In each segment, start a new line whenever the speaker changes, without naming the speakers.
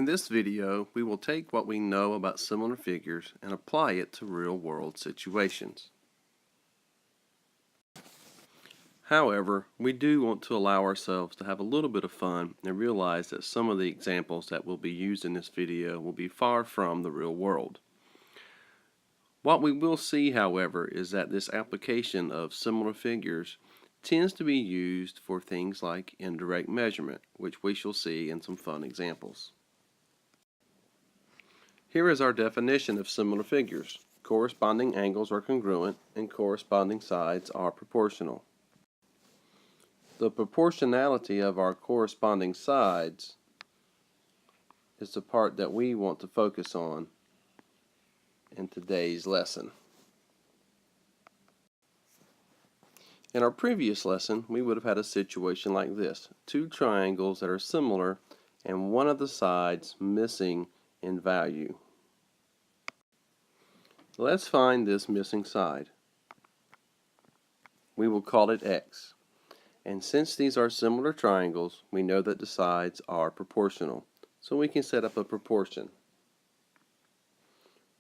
In this video, we will take what we know about similar figures and apply it to real-world situations. However, we do want to allow ourselves to have a little bit of fun and realize that some of the examples that will be used in this video will be far from the real world. What we will see, however, is that this application of similar figures tends to be used for things like indirect measurement, which we shall see in some fun examples. Here is our definition of similar figures. Corresponding angles are congruent and corresponding sides are proportional. The proportionality of our corresponding sides is the part that we want to focus on in today's lesson. In our previous lesson, we would have had a situation like this. Two triangles that are similar and one of the sides missing in value. Let's find this missing side. We will call it x. And since these are similar triangles, we know that the sides are proportional. So we can set up a proportion.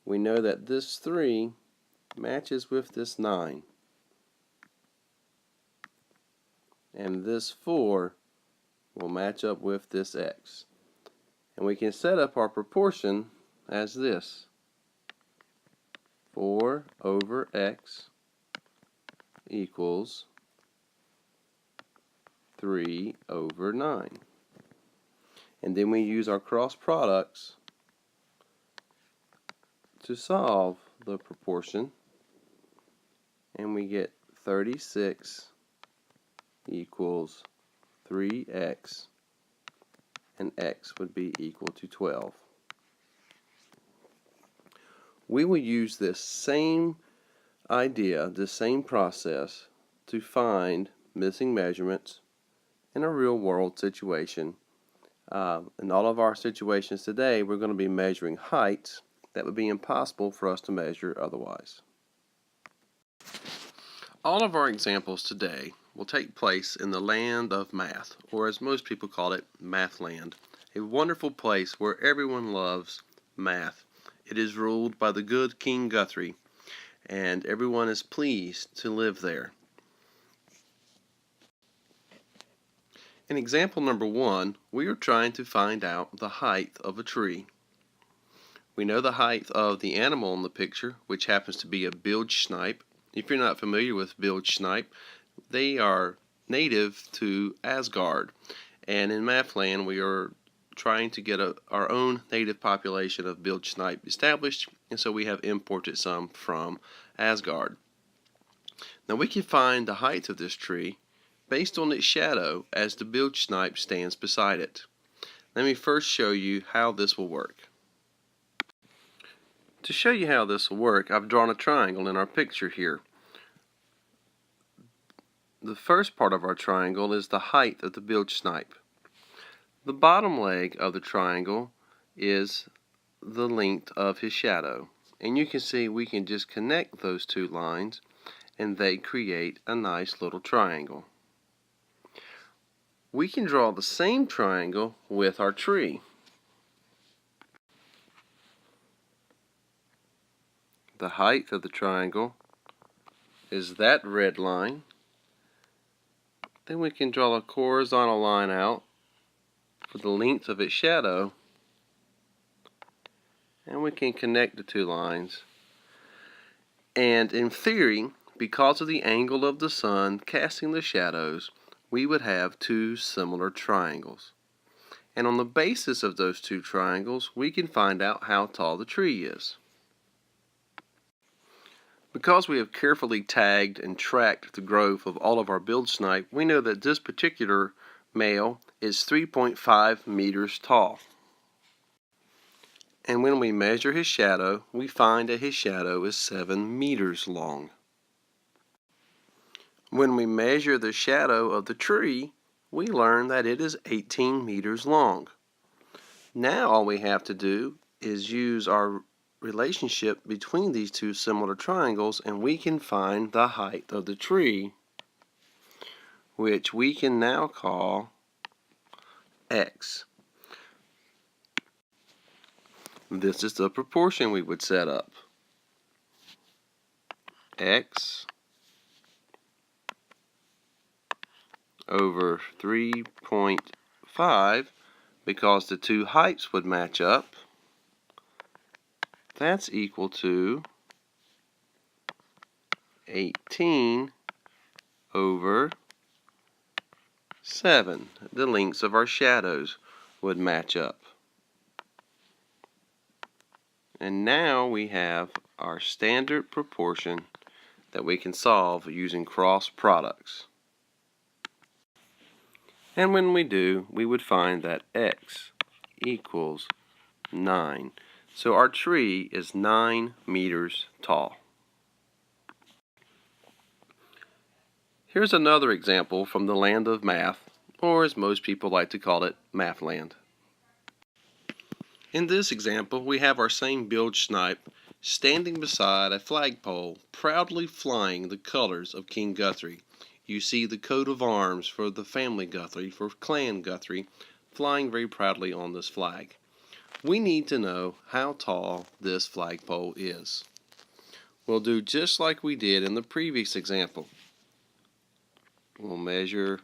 We know that this 3 matches with this 9. And this 4 will match up with this x. And we can set up our proportion as this. 4 over x equals 3 over 9. And then we use our cross products to solve the proportion, and we get 36 equals 3x, and x would be equal to 12. We will use this same idea, this same process, to find missing measurements in a real-world situation. In all of our situations today, we're going to be measuring heights that would be impossible for us to measure otherwise. All of our examples today will take place in the land of math, or as most people call it, Mathland, a wonderful place where everyone loves math. It is ruled by the good King Guthrie, and everyone is pleased to live there. In example number 1, we are trying to find out the height of a tree. We know the height of the animal in the picture, which happens to be a bilge snipe. If you're not familiar with bilge snipe, they are native to Asgard. And in Mathland, we are trying to get our own native population of bilge snipe established, and so we have imported some from Asgard. Now we can find the height of this tree based on its shadow as the bilge snipe stands beside it. Let me first show you how this will work. To show you how this will work, I've drawn a triangle in our picture here. The first part of our triangle is the height of the bilge snipe. The bottom leg of the triangle is the length of his shadow. And you can see we can just connect those two lines and they create a nice little triangle. We can draw the same triangle with our tree. The height of the triangle is that red line. Then we can draw a horizontal line out for the length of its shadow, and we can connect the two lines. And in theory, because of the angle of the sun casting the shadows, we would have two similar triangles. And on the basis of those two triangles, we can find out how tall the tree is. Because we have carefully tagged and tracked the growth of all of our bilge snipe, we know that this particular male is 3.5 meters tall. And when we measure his shadow, we find that his shadow is 7 meters long. When we measure the shadow of the tree, we learn that it is 18 meters long. Now all we have to do is use our relationship between these two similar triangles, and we can find the height of the tree, which we can now call x. This is the proportion we would set up. X over 3.5, because the two heights would match up. That's equal to 18 over 7. The lengths of our shadows would match up. And now we have our standard proportion that we can solve using cross products. And when we do, we would find that x equals 9. So our tree is 9 meters tall. Here's another example from the land of math, or as most people like to call it, Mathland. In this example, we have our same bilge snipe standing beside a flagpole, proudly flying the colors of King Guthrie. You see the coat of arms for the family Guthrie, for Clan Guthrie, flying very proudly on this flag. We need to know how tall this flagpole is. We'll do just like we did in the previous example. We'll measure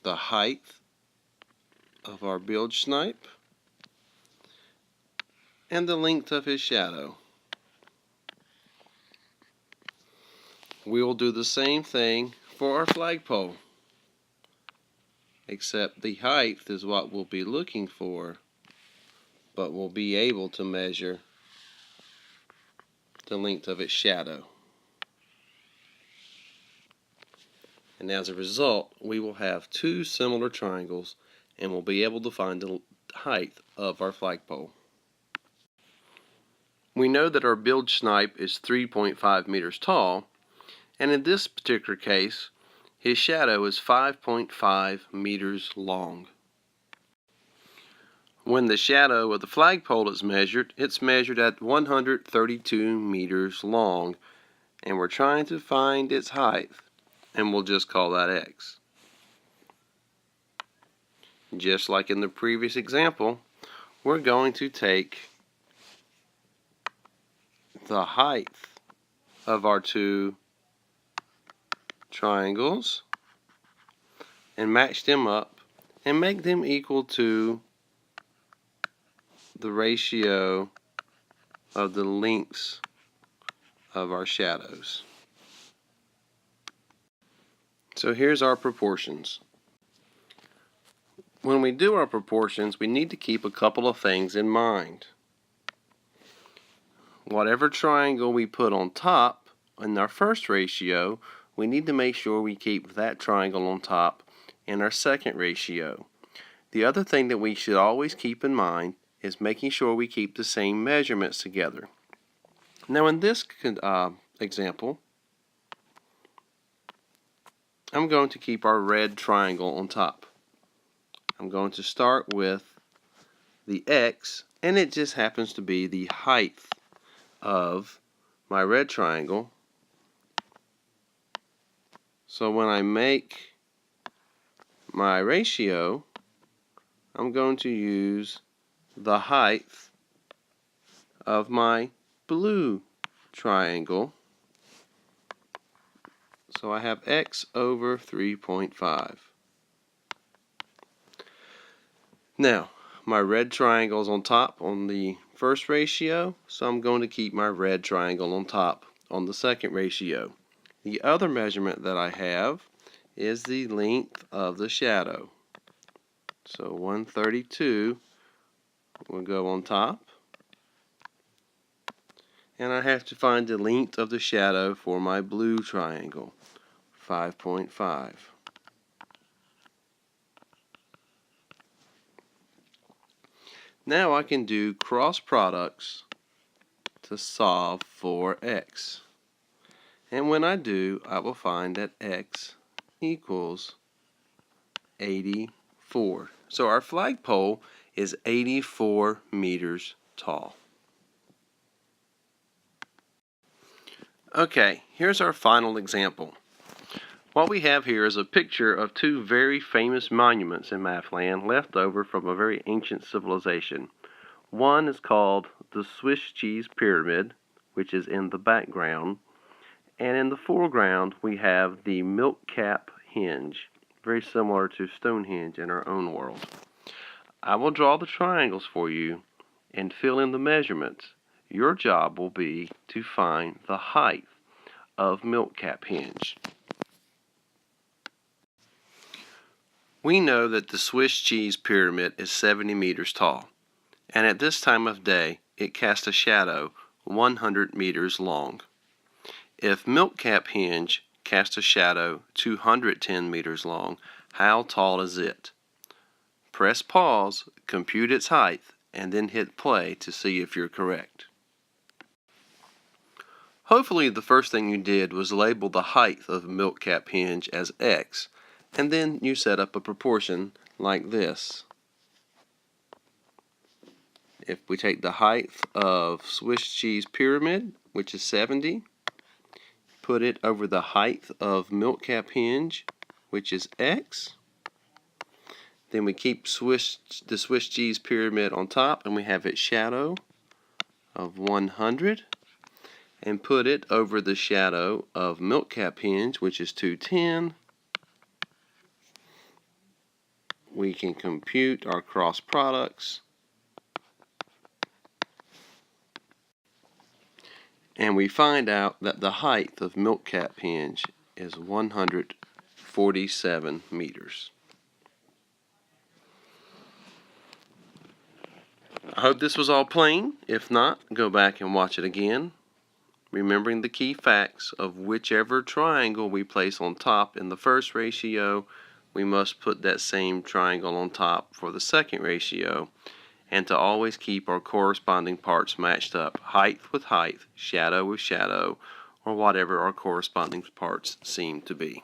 the height of our bilge snipe and the length of his shadow. We will do the same thing for our flagpole, except the height is what we'll be looking for, but we'll be able to measure the length of its shadow. And as a result, we will have two similar triangles and we'll be able to find the height of our flagpole. We know that our bilge snipe is 3.5 meters tall, and in this particular case, his shadow is 5.5 meters long. When the shadow of the flagpole is measured, it's measured at 132 meters long, and we're trying to find its height, and we'll just call that x. Just like in the previous example, we're going to take the height of our two triangles and match them up and make them equal to the ratio of the lengths of our shadows. So here's our proportions. When we do our proportions, we need to keep a couple of things in mind. Whatever triangle we put on top in our first ratio, we need to make sure we keep that triangle on top in our second ratio. The other thing that we should always keep in mind is making sure we keep the same measurements together. Now in this example, I'm going to keep our red triangle on top. I'm going to start with the x, and it just happens to be the height of my red triangle. So when I make my ratio, I'm going to use the height of my blue triangle. So I have x over 3.5. Now, my red triangle is on top on the first ratio, so I'm going to keep my red triangle on top on the second ratio. The other measurement that I have is the length of the shadow. So 132 will go on top. And I have to find the length of the shadow for my blue triangle, 5.5. Now I can do cross products to solve for x. And when I do, I will find that x equals 84. So our flagpole is 84 meters tall. Okay, here's our final example. What we have here is a picture of two very famous monuments in Mathland left over from a very ancient civilization. One is called the Swiss Cheese Pyramid, which is in the background, and in the foreground we have the Milk Cap Henge, very similar to Stonehenge in our own world. I will draw the triangles for you and fill in the measurements. Your job will be to find the height of Milk Cap Henge. We know that the Swiss Cheese Pyramid is 70 meters tall, and at this time of day it casts a shadow 100 meters long. If Milk Cap Henge casts a shadow 210 meters long, how tall is it? Press pause, compute its height, and then hit play to see if you're correct. Hopefully the first thing you did was label the height of Milk Cap Henge as X, and then you set up a proportion like this. If we take the height of Swiss Cheese Pyramid, which is 70, put it over the height of Milk Cap Henge, which is X, then we keep the Swiss Cheese Pyramid on top and we have its shadow of 100, and put it over the shadow of Milk Cap Henge, which is 210. We can compute our cross products, and we find out that the height of Milk Cap Henge is 147 meters. I hope this was all plain. If not, go back and watch it again, remembering the key facts of whichever triangle we place on top in the first ratio, we must put that same triangle on top for the second ratio, and to always keep our corresponding parts matched up, height with height, shadow with shadow, or whatever our corresponding parts seem to be.